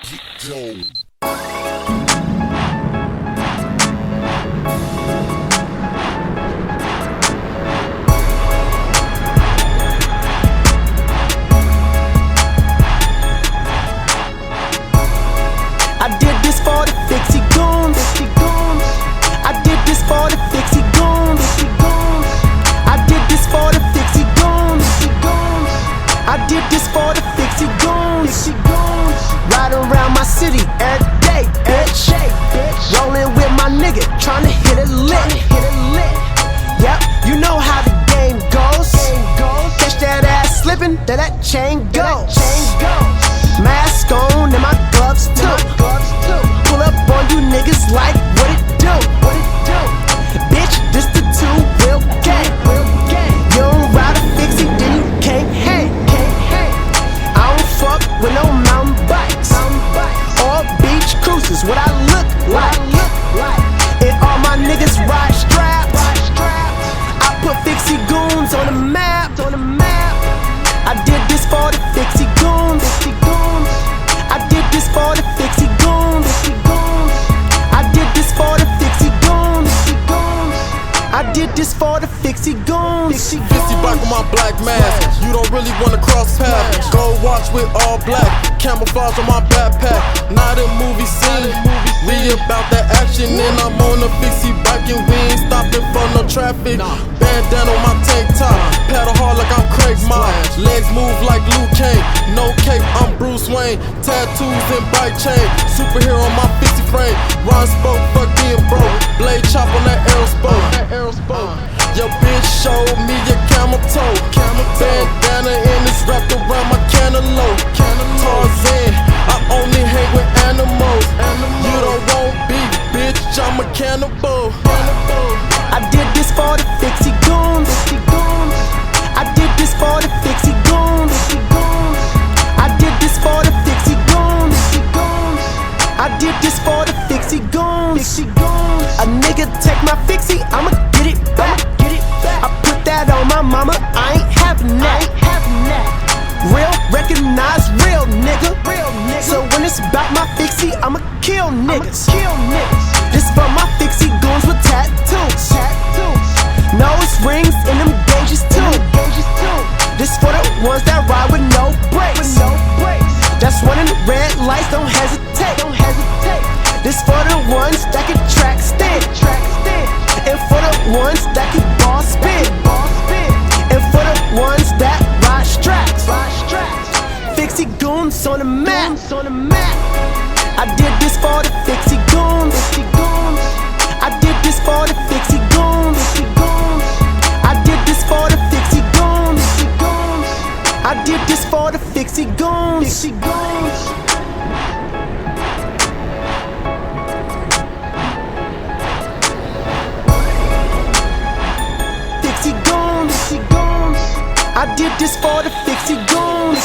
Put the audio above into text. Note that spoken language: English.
I did this for the Fixie goons. I did this for the Fixie goons. I did this for the Fixie goons. I did this for the Fixie goons. Riding around my city every day, bitch. Rolling with my nigga, tryna hit it lit. Yep, you know how the game goes. Catch that ass slipping, then that chain goes. Mask on and my gloves too. Pull up on you niggas like what it do? Bitch, this the two-wheel gang. You don't ride a Fixie, then you can't hang. I don't fuck with no mountain bikes or beach cruises. What I look like, and all my niggas ride straps. I put Fixie goons on the map. I did this for the Fixie goons. I did this for the Fixie goons. I did this for the Fixie goons. I did this for the Fixie goons. Fixie back with my black mask. You don't really wanna cross paths. Gold watch with all black, camouflage on my backpack. Not a movie scene. We about that action, and I'm on a Fixie bike and we ain't stopping for no traffic. Bandana on my tank top, paddle hard like I'm Craig Moss. Legs move like Luke Kane. No cape, I'm Bruce Wayne. Tattoos and bike chain. Superhero on my Fixie frame. Ron spoke, fuck being broke. Blade chop on that aerospoke. Your bitch showed me your camel toe. Bandana and it's wrapped around my cantaloupe. Tarzan, I only hang with animals. You don't want beef, bitch, I'm a cannibal. I did this for the Fixie goons. I did this for the Fixie goons. I did this for the Fixie goons. I did this for the Fixie goons. A nigga take my Fixie, I'ma get it back. I put that on my mama, I ain't having that. Real, recognize real, nigga. So when it's about my Fixie, I'ma kill niggas. This for my Fixie goons with tattoos. Nose rings and them gauges too. This for the ones that ride with no brakes. That's running the red lights, don't hesitate. This for the ones that can track stand. And for the ones that can ball spin. And for the ones that ride straps. Fixie goons on the map. I did this for the Fixie goons. I did this for the Fixie goons. I did this for the Fixie goons. I did this for the Fixie goons. Fixie goons. I did this for the Fixie goons.